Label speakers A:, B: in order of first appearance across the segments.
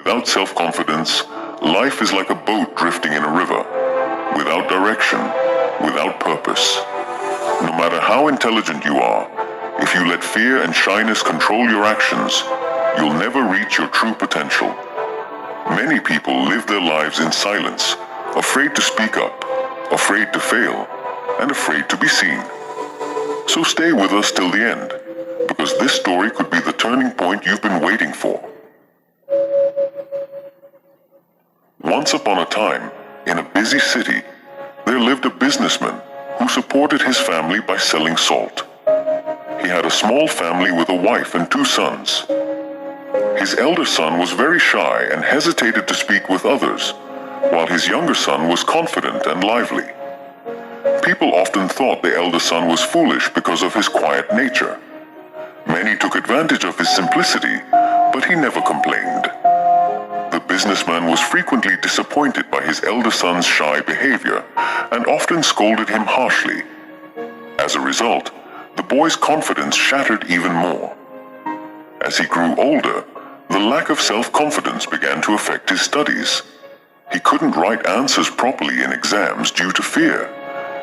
A: Without self-confidence, life is like a boat drifting in a river, without direction, without purpose. No matter how intelligent you are, if you let fear and shyness control your actions, you'll never reach your true potential. Many people live their lives in silence, afraid to speak up, afraid to fail, and afraid to be seen. So stay with us till the end, because this story could be the turning point you've been waiting for. Once upon a time, in a busy city, there lived a businessman who supported his family by selling salt. He had a small family with a wife and 2 sons. His elder son was very shy and hesitated to speak with others, while his younger son was confident and lively. People often thought the elder son was foolish because of his quiet nature. Many took advantage of his simplicity, but he never complained. The businessman was frequently disappointed by his elder son's shy behavior and often scolded him harshly. As a result, the boy's confidence shattered even more. As he grew older, the lack of self-confidence began to affect his studies. He couldn't write answers properly in exams due to fear,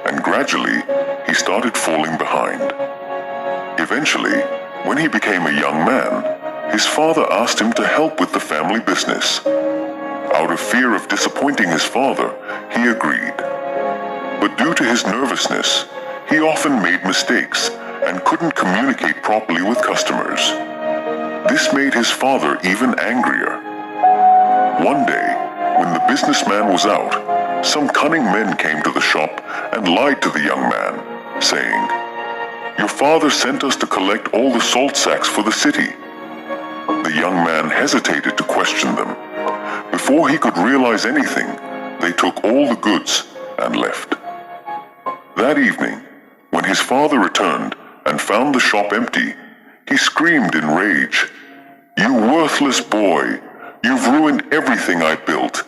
A: and gradually, he started falling behind. Eventually, when he became a young man, his father asked him to help with the family business. Out of fear of disappointing his father, he agreed. But due to his nervousness, he often made mistakes and couldn't communicate properly with customers. This made his father even angrier. One day, when the businessman was out, some cunning men came to the shop and lied to the young man, saying, "Your father sent us to collect all the salt sacks for the city." The young man hesitated to question them. Before he could realize anything, they took all the goods and left. That evening, when his father returned and found the shop empty, he screamed in rage, "You worthless boy! You've ruined everything I built.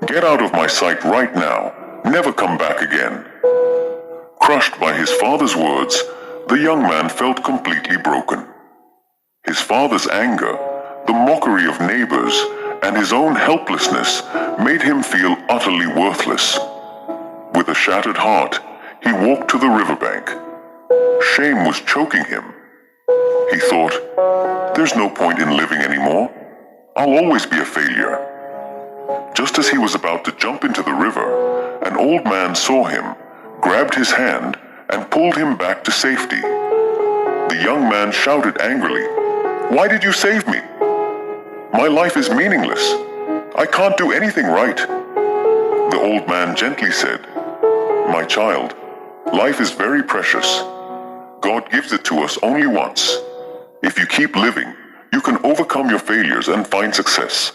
A: Get out of my sight right now. Never come back again." Crushed by his father's words, the young man felt completely broken. His father's anger, the mockery of neighbors, and his own helplessness made him feel utterly worthless. With a shattered heart, he walked to the riverbank. Shame was choking him. He thought, "There's no point in living anymore. I'll always be a failure." Just as he was about to jump into the river, an old man saw him, grabbed his hand, and pulled him back to safety. The young man shouted angrily, "Why did you save me? My life is meaningless. I can't do anything right." The old man gently said, "My child, life is very precious. God gives it to us only once. If you keep living, you can overcome your failures and find success.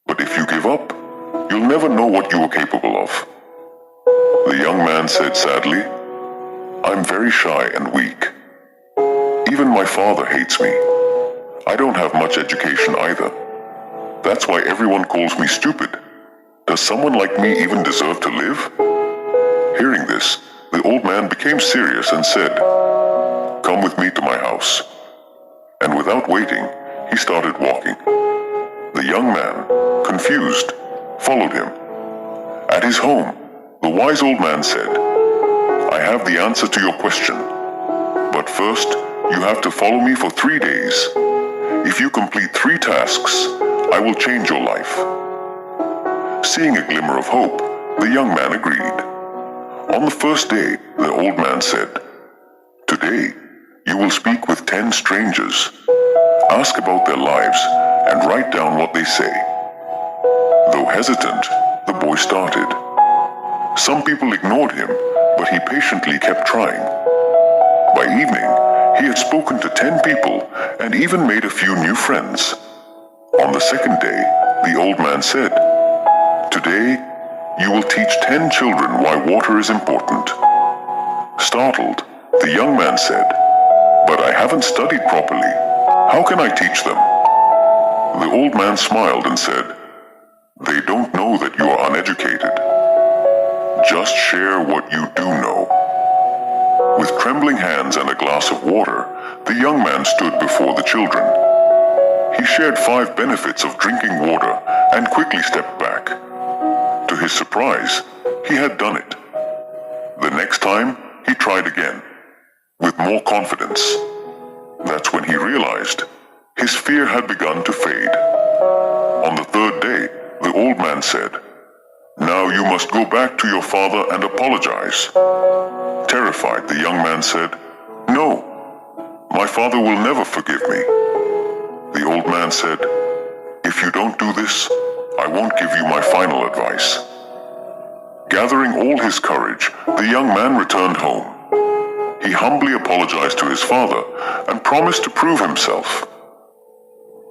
A: But if you give up, you'll never know what you are capable of." The young man said sadly, "I'm very shy and weak. Even my father hates me. I don't have much education either. That's why everyone calls me stupid. Does someone like me even deserve to live?" Hearing this, the old man became serious and said, "Come with me to my house." And without waiting, he started walking. The young man, confused, followed him. At his home, the wise old man said, "I have the answer to your question. But first, you have to follow me for 3 days. If you complete 3 tasks, I will change your life." Seeing a glimmer of hope, the young man agreed. On the first day, the old man said, "Today, you will speak with 10 strangers. Ask about their lives and write down what they say." Though hesitant, the boy started. Some people ignored him, but he patiently kept trying. By evening, he had spoken to 10 people and even made a few new friends. On the second day, the old man said, "Today, you will teach 10 children why water is important." Startled, the young man said, "But I haven't studied properly. How can I teach them?" The old man smiled and said, "They don't know that you are uneducated. Just share what you do know." With trembling hands and a glass of water, the young man stood before the children. He shared 5 benefits of drinking water and quickly stepped back. To his surprise, he had done it. The next time, he tried again, with more confidence. That's when he realized his fear had begun to fade. On the 3rd day, the old man said, "Now you must go back to your father and apologize." Terrified, the young man said, "No, my father will never forgive me." The old man said, "If you don't do this, I won't give you my final advice." Gathering all his courage, the young man returned home. He humbly apologized to his father and promised to prove himself.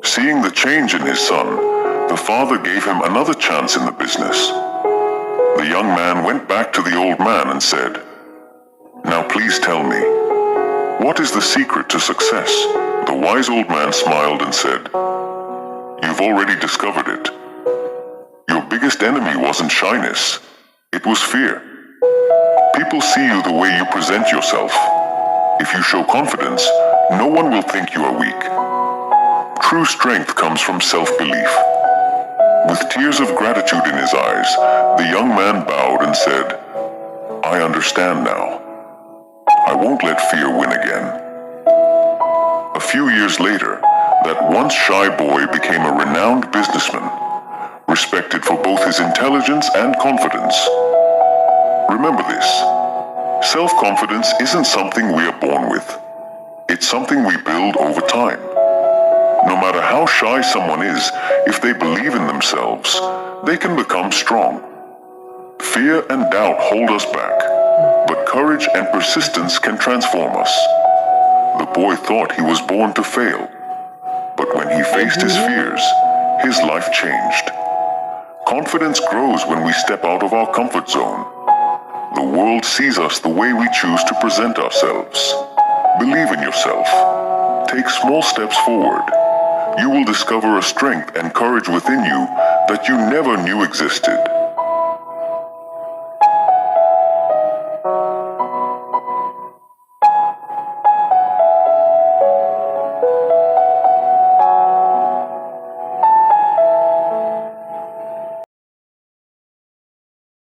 A: Seeing the change in his son, the father gave him another chance in the business. The young man went back to the old man and said, "Now please tell me, what is the secret to success?" The wise old man smiled and said, "You've already discovered it. Your biggest enemy wasn't shyness, it was fear. People see you the way you present yourself. If you show confidence, no one will think you are weak. True strength comes from self-belief." With tears of gratitude in his eyes, the young man bowed and said, "I understand now. I won't let fear win again." A few years later, that once shy boy became a renowned businessman, respected for both his intelligence and confidence. Remember this: self-confidence isn't something we are born with. It's something we build over time. No matter how shy someone is, if they believe in themselves, they can become strong. Fear and doubt hold us back, but courage and persistence can transform us. The boy thought he was born to fail, but when he faced his fears, his life changed. Confidence grows when we step out of our comfort zone. The world sees us the way we choose to present ourselves. Believe in yourself. Take small steps forward. You will discover a strength and courage within you that you never knew existed.